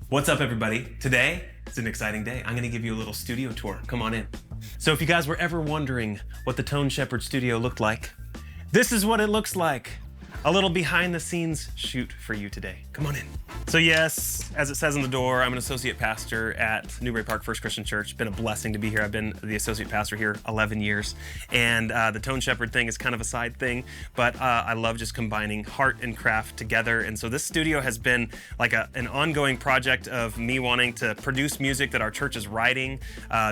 What's up, everybody? Today is an exciting day. I'm gonna give you a little studio tour. Come on in. So if you guys were ever wondering what the Tone Shepherd studio looked like, this is what it looks like. A little behind the scenes shoot for you today. Come on in. So yes, as it says on the door, I'm an associate pastor at Newbury Park First Christian Church. Been a blessing to be here. I've been the associate pastor here 11 years. And the Tone Shepherd thing is kind of a side thing, but I love just combining heart and craft together. And so this studio has been like an ongoing project of me wanting to produce music that our church is writing.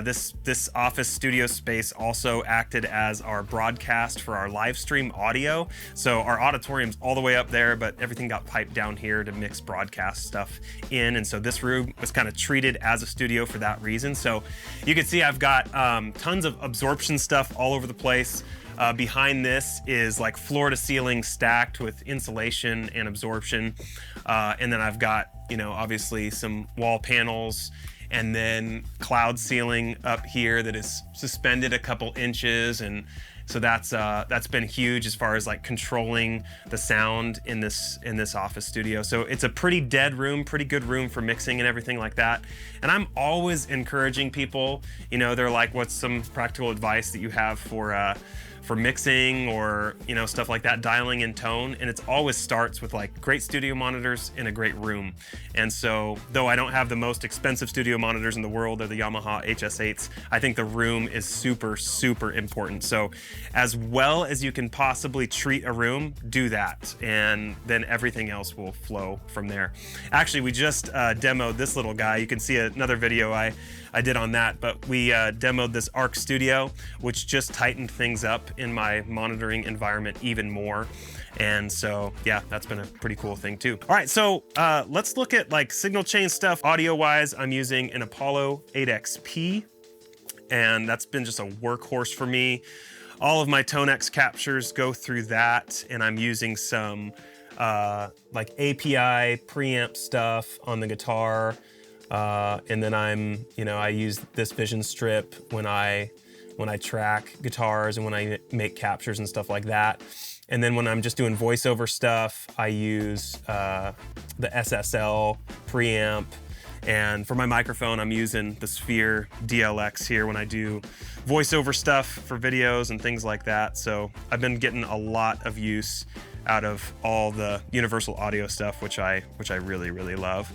This office studio space also acted as our broadcast for our live stream audio. So our auditorium's all the way up there, but everything got piped down here to mix broadcast stuff in. And so this room was kind of treated as a studio for that reason. So you can see I've got tons of absorption stuff all over the place. Behind this is like floor to ceiling stacked with insulation and absorption. And then I've got, obviously some wall panels and then cloud ceiling up here that is suspended a couple inches. And so that's been huge as far as like controlling the sound in this office studio. So it's a pretty dead room, pretty good room for mixing and everything like that. And I'm always encouraging people, they're like, what's some practical advice that you have for mixing or stuff like that, dialing in tone? And it always starts with like great studio monitors in a great room. And so though I don't have the most expensive studio monitors in the world, they're the Yamaha HS8s, I think the room is super, super important. So as well as you can possibly treat a room, do that. And then everything else will flow from there. Actually, we just demoed this little guy. You can see another video I did on that, but we demoed this Arc Studio, which just tightened things up in my monitoring environment even more. And so, yeah, that's been a pretty cool thing too. All right, so let's look at like signal chain stuff. Audio-wise, I'm using an Apollo 8XP, and that's been just a workhorse for me. All of my ToneX captures go through that, and I'm using some like API preamp stuff on the guitar. And then I use this vision strip when I track guitars and when I make captures and stuff like that. And then when I'm just doing voiceover stuff, I use the SSL preamp. And for my microphone, I'm using the Sphere DLX here when I do voiceover stuff for videos and things like that. So I've been getting a lot of use out of all the universal audio stuff, which I really, really love.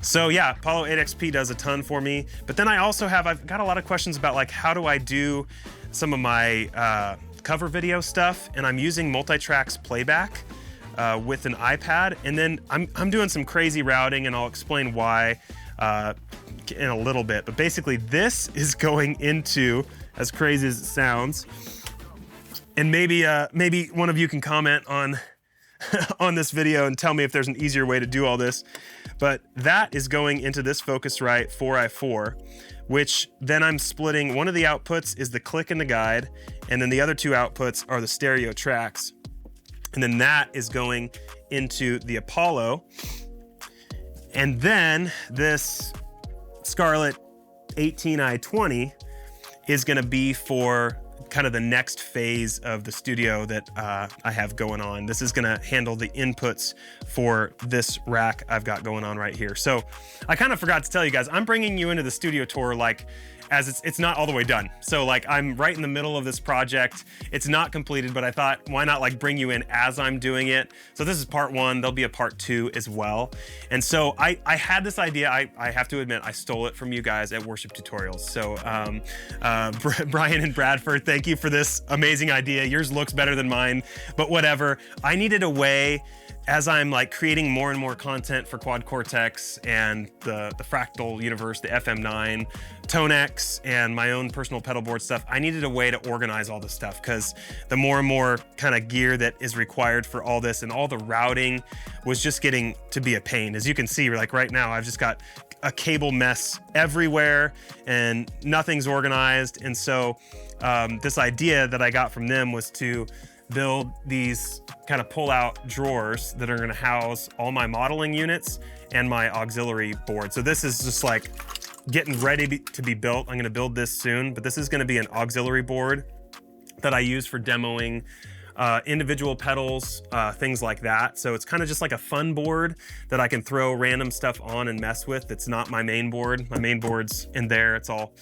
So yeah, Apollo 8XP does a ton for me. But then I've got a lot of questions about like, how do I do some of my cover video stuff? And I'm using Multitracks Playback with an iPad. And then I'm doing some crazy routing, and I'll explain why in a little bit. But basically this is going into, as crazy as it sounds, and maybe one of you can comment on on this video and tell me if there's an easier way to do all this. But that is going into this Focusrite 4i4, which then I'm splitting. One of the outputs is the click and the guide, and then the other two outputs are the stereo tracks. And then that is going into the Apollo. And then this Scarlett 18i20 is gonna be for kind of the next phase of the studio that I have going on. This is gonna handle the inputs for this rack I've got going on right here. So I kind of forgot to tell you guys, I'm bringing you into the studio tour like as it's not all the way done. So like I'm right in the middle of this project. It's not completed, but I thought, why not like bring you in as I'm doing it? So this is part one. There'll be a part two as well. And so I had this idea. I have to admit, I stole it from you guys at Worship Tutorials. So Brian and Bradford, thank you for this amazing idea. Yours looks better than mine, but whatever. I needed a way, as I'm like creating more and more content for Quad Cortex and the Fractal universe, the FM9, ToneX, and my own personal pedal board stuff, I needed a way to organize all this stuff, because the more and more kind of gear that is required for all this and all the routing was just getting to be a pain. As you can see, like right now, I've just got a cable mess everywhere and nothing's organized. And so this idea that I got from them was to build these kind of pull-out drawers that are going to house all my modeling units and my auxiliary board. So this is just like getting ready to be built. I'm going to build this soon, but this is going to be an auxiliary board that I use for demoing individual pedals, things like that. So it's kind of just like a fun board that I can throw random stuff on and mess with. It's not my main board. My main board's in there. It's all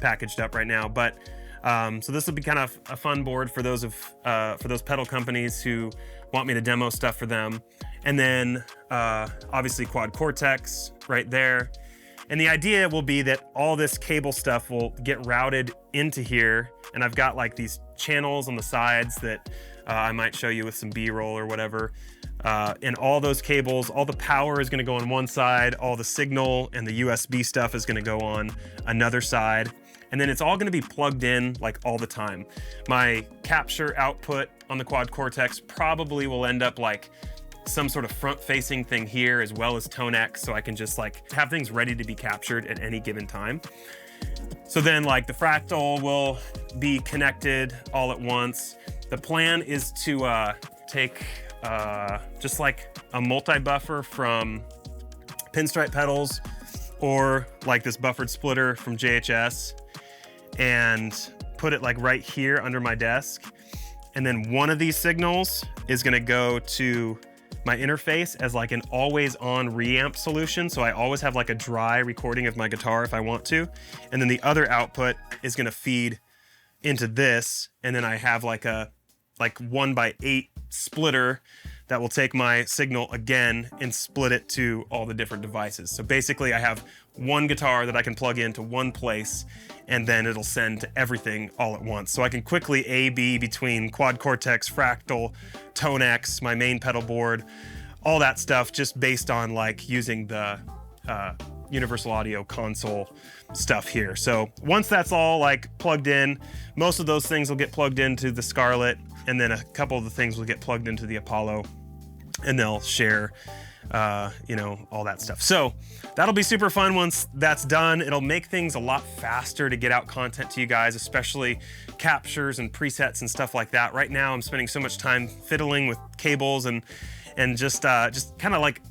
packaged up right now. But so this will be kind of a fun board for those pedal companies who want me to demo stuff for them. And then obviously quad cortex right there. And the idea will be that all this cable stuff will get routed into here. And I've got like these channels on the sides that I might show you with some B-roll or whatever. And all those cables, all the power is gonna go on one side, all the signal and the USB stuff is gonna go on another side. And then it's all gonna be plugged in like all the time. My capture output on the quad cortex probably will end up like some sort of front-facing thing here, as well as Tonex, so I can just like have things ready to be captured at any given time. So then like the fractal will be connected all at once. The plan is to take just like a multi-buffer from Pinstripe pedals or like this buffered splitter from JHS and put it like right here under my desk. And then one of these signals is gonna go to my interface as like an always on reamp solution. So I always have like a dry recording of my guitar if I want to. And then the other output is gonna feed into this. And then I have like a 1x8 splitter that will take my signal again and split it to all the different devices. So basically I have one guitar that I can plug into one place and then it'll send to everything all at once. So I can quickly A/B between quad cortex, fractal, Tonex, my main pedal board, all that stuff just based on like using the Universal Audio console stuff here. So once that's all like plugged in, most of those things will get plugged into the Scarlett, and then a couple of the things will get plugged into the Apollo, and they'll share you know, all that stuff. So that'll be super fun once that's done. It'll make things a lot faster to get out content to you guys, especially captures and presets and stuff like that. Right now I'm spending so much time fiddling with cables and just kind of like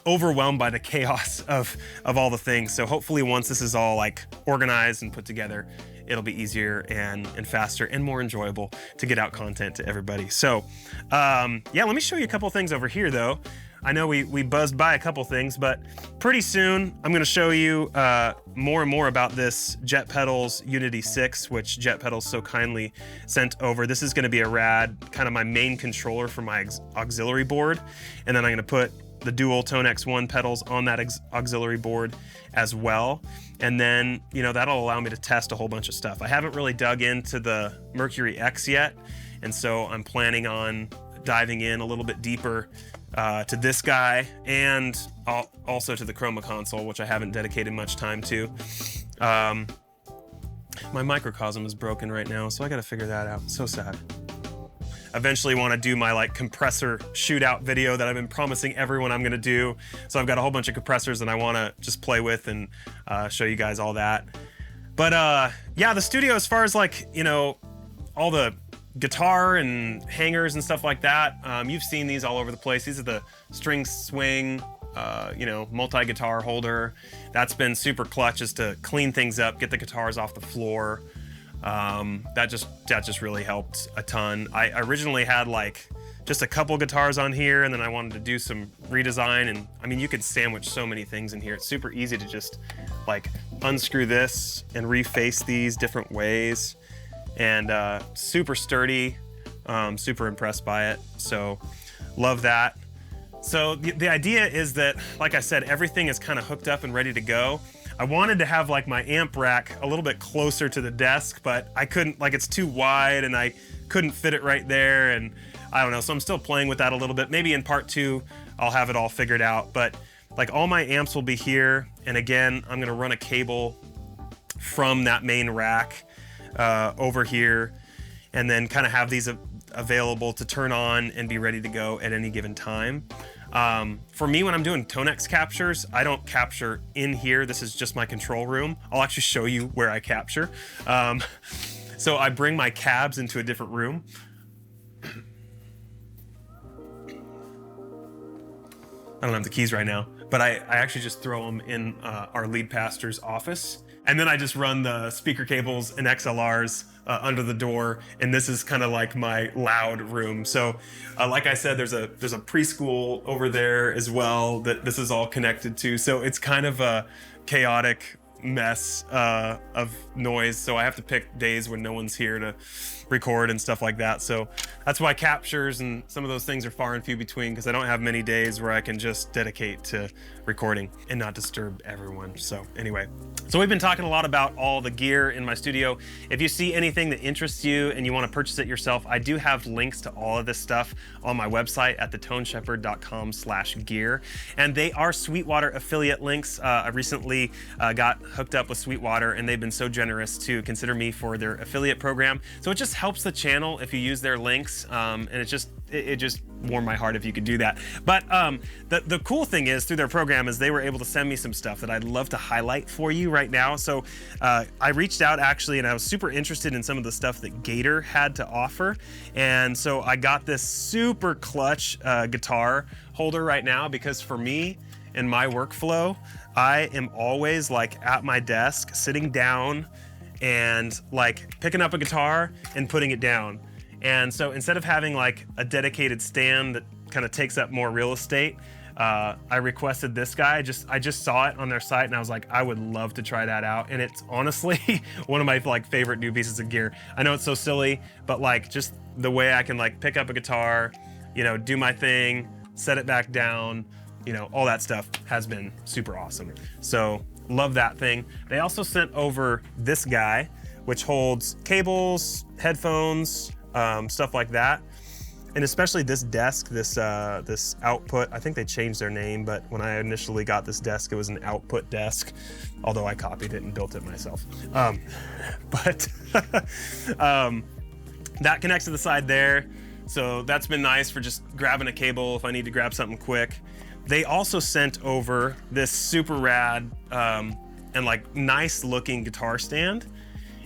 overwhelmed by the chaos of all the things. So hopefully once this is all like organized and put together, it'll be easier and faster and more enjoyable to get out content to everybody. So yeah, let me show you a couple things over here though. I know we buzzed by a couple things, but pretty soon I'm gonna show you more and more about this Jet Pedals Unity 6, which Jet Pedals so kindly sent over. This is gonna be a rad, kind of my main controller for my auxiliary board. And then I'm gonna put the dual Tonex 1 pedals on that auxiliary board as well. And then, you know, that'll allow me to test a whole bunch of stuff. I haven't really dug into the Mercury X yet, and so I'm planning on diving in a little bit deeper to this guy and also to the Chroma console, which I haven't dedicated much time to. My microcosm is broken right now, so I gotta figure that out. So sad. Eventually want to do my like compressor shootout video that I've been promising everyone I'm gonna do. So I've got a whole bunch of compressors that I want to just play with and show you guys all that. But yeah, the studio, as far as like, you know, all the guitar and hangers and stuff like that, you've seen these all over the place. These are the string swing, you know, multi-guitar holder. That's been super clutch, just to clean things up, get the guitars off the floor. That just really helped a ton. I originally had like just a couple guitars on here, and then I wanted to do some redesign, and I mean, you can sandwich so many things in here. It's super easy to just like unscrew this and reface these different ways, and super sturdy. Super impressed by it, so love that. So the idea is that, like I said, everything is kind of hooked up and ready to go. I wanted to have like my amp rack a little bit closer to the desk, but I couldn't, like it's too wide and I couldn't fit it right there, and I don't know, so I'm still playing with that a little bit. Maybe in part 2 I'll have it all figured out, but like all my amps will be here, and again I'm gonna run a cable from that main rack over here, and then kind of have these available to turn on and be ready to go at any given time. For me, when I'm doing Tonex captures, I don't capture in here. This is just my control room. I'll actually show you where I capture. So I bring my cabs into a different room. I don't have the keys right now. but I actually just throw them in our lead pastor's office. And then I just run the speaker cables and XLRs under the door, and this is kind of like my loud room. So like I said, there's a preschool over there as well that this is all connected to. So it's kind of a chaotic mess of noise. So I have to pick days when no one's here to record and stuff like that. So that's why captures and some of those things are far and few between, because I don't have many days where I can just dedicate to recording and not disturb everyone. So anyway, so we've been talking a lot about all the gear in my studio. If you see anything that interests you and you want to purchase it yourself, I do have links to all of this stuff on my website at thetoneshepherd.com/gear. And they are Sweetwater affiliate links. I recently got hooked up with Sweetwater, and they've been so generous to consider me for their affiliate program. So it just helps the channel if you use their links, and it just warmed my heart if you could do that. But the cool thing is, through their program, is they were able to send me some stuff that I'd love to highlight for you right now. So I reached out actually, and I was super interested in some of the stuff that Gator had to offer. And so I got this super clutch guitar holder right now, because for me, in my workflow, I am always like at my desk, sitting down and like picking up a guitar and putting it down. And so instead of having like a dedicated stand that kind of takes up more real estate, I requested this guy. I just saw it on their site, and I was like, I would love to try that out. And it's honestly one of my like favorite new pieces of gear. I know it's so silly, but like just the way I can like pick up a guitar, you know, do my thing, set it back down, you know, all that stuff has been super awesome. So love that thing. They also sent over this guy, which holds cables, headphones, stuff like that. And especially this desk, this output, I think they changed their name, but when I initially got this desk, it was an output desk, although I copied it and built it myself. That connects to the side there. So that's been nice for just grabbing a cable if I need to grab something quick. They also sent over this super rad and like nice looking guitar stand.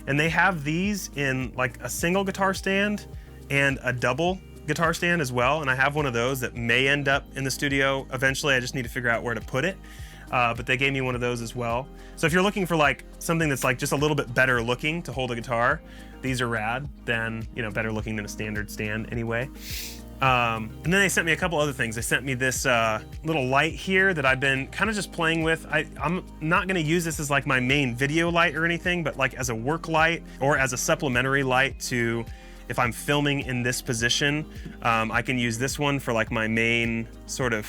And they have these in like a single guitar stand and a double guitar stand as well. And I have one of those that may end up in the studio eventually. I just need to figure out where to put it. But they gave me one of those as well. So if you're looking for like something that's like just a little bit better looking to hold a guitar, these are rad. Than, you know, better looking than a standard stand anyway. And then they sent me a couple other things. They sent me this little light here that I've been kind of just playing with. I'm not gonna use this as like my main video light or anything, but like as a work light or as a supplementary light to, if I'm filming in this position, I can use this one for like my main sort of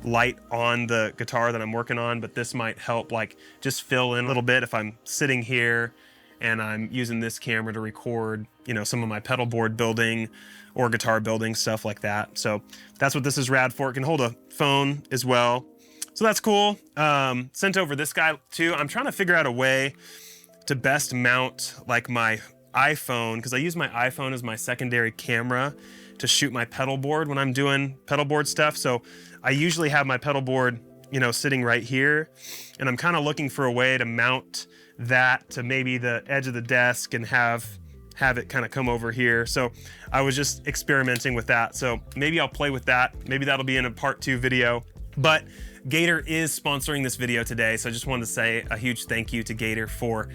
light on the guitar that I'm working on, but this might help like just fill in a little bit if I'm sitting here and I'm using this camera to record, you know, some of my pedal board building or guitar building, stuff like that. So that's what this is rad for. It can hold a phone as well. So that's cool. Sent over this guy too. I'm trying to figure out a way to best mount like my iPhone, because I use my iPhone as my secondary camera to shoot my pedal board when I'm doing pedal board stuff. So I usually have my pedal board, you know, sitting right here, and I'm kind of looking for a way to mount that to maybe the edge of the desk and have it kind of come over here. So I was just experimenting with that. So maybe I'll play with that. Maybe that'll be in a part 2 video. But Gator is sponsoring this video today, so I just wanted to say a huge thank you to Gator for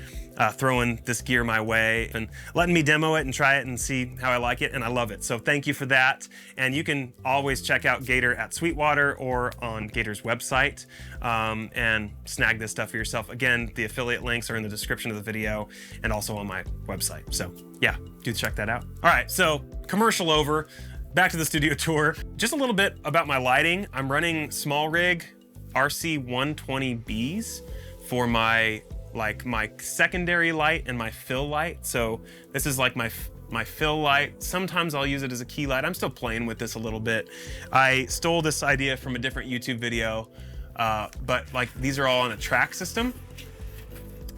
throwing this gear my way and letting me demo it and try it and see how I like it, and I love it. So thank you for that. And you can always check out Gator at Sweetwater or on Gator's website and snag this stuff for yourself. Again, the affiliate links are in the description of the video and also on my website. So yeah, do check that out. All right, so commercial over. Back to the studio tour. Just a little bit about my lighting. I'm running small rig RC 120Bs for my secondary light and my fill light. So this is like my fill light. Sometimes I'll use it as a key light. I'm still playing with this a little bit. I stole this idea from a different YouTube video, but like these are all on a track system.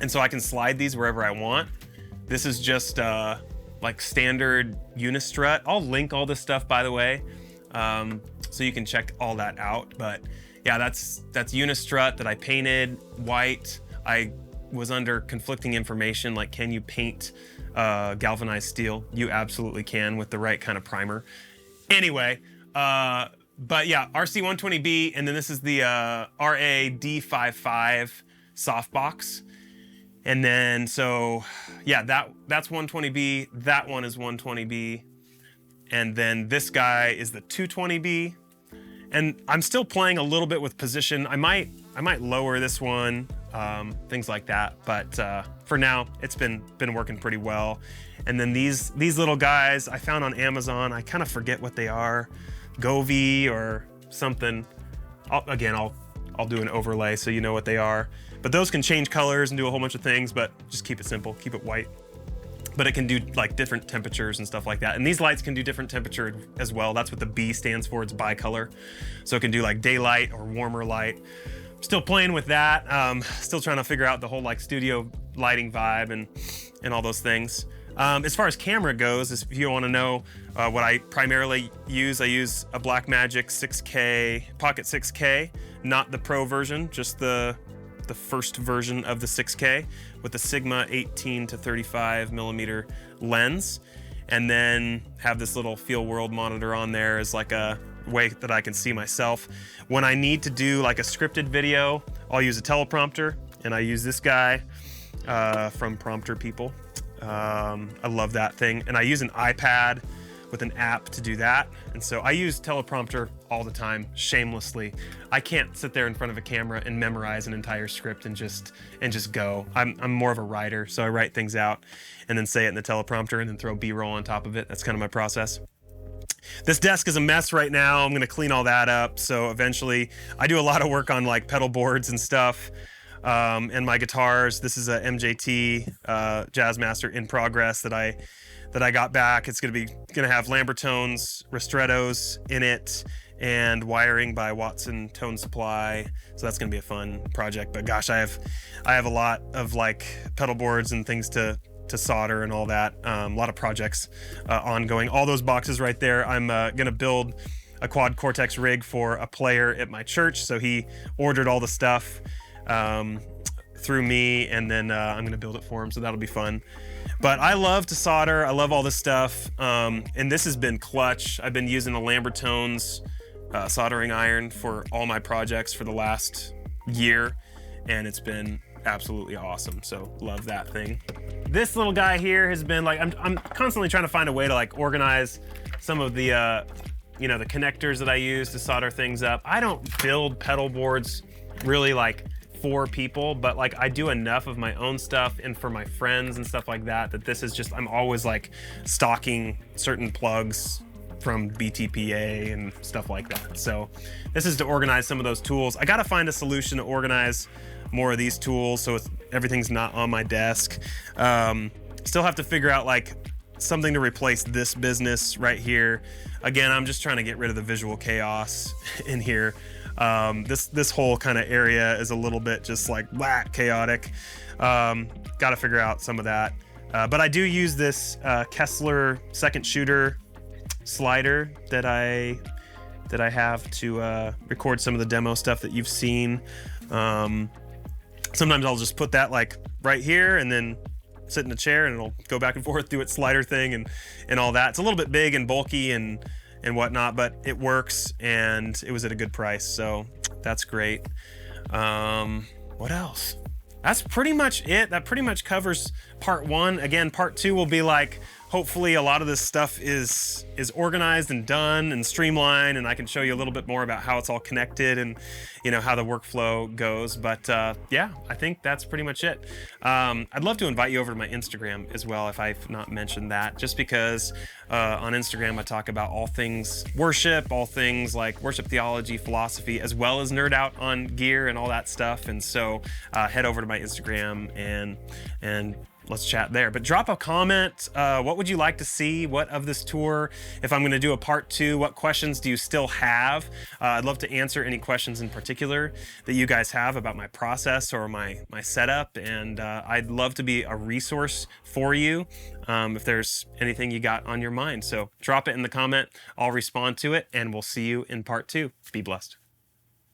And so I can slide these wherever I want. This is just like standard Unistrut. I'll link all this stuff, by the way, so you can check all that out. But yeah, that's Unistrut that I painted white. I was under conflicting information, like, can you paint galvanized steel? You absolutely can with the right kind of primer. Anyway, But yeah, RC120B, and then this is the RA-D55 softbox. And then, so yeah, that's 120B, that one is 120B. And then this guy is the 220B. And I'm still playing a little bit with position. I might lower this one, things like that. But for now, it's been working pretty well. And then these little guys I found on Amazon. I kind of forget what they are, Govee or something. I'll do an overlay so you know what they are. But those can change colors and do a whole bunch of things. But just keep it simple, keep it white. But it can do like different temperatures and stuff like that. And these lights can do different temperature as well. That's what the B stands for, it's bicolor. So it can do like daylight or warmer light. Still playing with that. Still trying to figure out the whole like studio lighting vibe and all those things. As far as camera goes, if you want to know what I primarily use, I use a Blackmagic 6K, Pocket 6K, not the Pro version, just the first version of the 6K with the Sigma 18 to 35 millimeter lens, and then have this little Feel World monitor on there as like a way that I can see myself. When I need to do like a scripted video, I'll use a teleprompter, and I use this guy from Prompter People. I love that thing, and I use an iPad with an app to do that. And so I use teleprompter all the time, shamelessly. I can't sit there in front of a camera and memorize an entire script and just go. I'm more of a writer, so I write things out and then say it in the teleprompter and then throw B-roll on top of it. That's kind of my process. This desk is a mess right now. I'm gonna clean all that up. So eventually, I do a lot of work on like pedal boards and stuff. And my guitars. This is a MJT Jazzmaster in progress that I got back. It's gonna have Lambertones, Ristrettos in it, and wiring by Watson Tone Supply. So that's gonna be a fun project. But gosh, I have a lot of like pedal boards and things to solder and all that. A lot of projects ongoing. All those boxes right there. I'm gonna build a quad Cortex rig for a player at my church. So he ordered all the stuff through me, and then I'm gonna build it for him, so that'll be fun. But I love to solder. I love all this stuff, and this has been clutch. I've been using the Lambertones soldering iron for all my projects for the last year, and it's been absolutely awesome. So love that thing. This little guy here has been like, I'm constantly trying to find a way to like organize some of the the connectors that I use to solder things up. I don't build pedal boards really like for people, but like I do enough of my own stuff and for my friends and stuff like that, that this is just, I'm always like stocking certain plugs from BTPA and stuff like that. So this is to organize some of those tools. I got to find a solution to organize more of these tools so everything's not on my desk. Still have to figure out like something to replace this business right here. Again, I'm just trying to get rid of the visual chaos in here. This whole kind of area is a little bit just like chaotic. Got to figure out some of that. But I do use this Kessler second shooter slider that I have to record some of the demo stuff that you've seen. Sometimes I'll just put that like right here and then sit in a chair and it'll go back and forth, do its slider thing and all that. It's a little bit big and bulky and whatnot, but it works, and it was at a good price, so that's great. What else? That's pretty much it. That pretty much covers part one. Again, part two will be like, hopefully a lot of this stuff is organized and done and streamlined, and I can show you a little bit more about how it's all connected and how the workflow goes. But yeah, I think that's pretty much it. I'd love to invite you over to my Instagram as well, if I've not mentioned that, just because on Instagram I talk about all things worship, all things like worship theology, philosophy, as well as nerd out on gear and all that stuff. And so head over to my Instagram and let's chat there. But drop a comment. What would you like to see? What of this tour? If I'm going to do a part two, what questions do you still have? I'd love to answer any questions in particular that you guys have about my process or my setup. And I'd love to be a resource for you if there's anything you got on your mind. So drop it in the comment. I'll respond to it, and we'll see you in part two. Be blessed.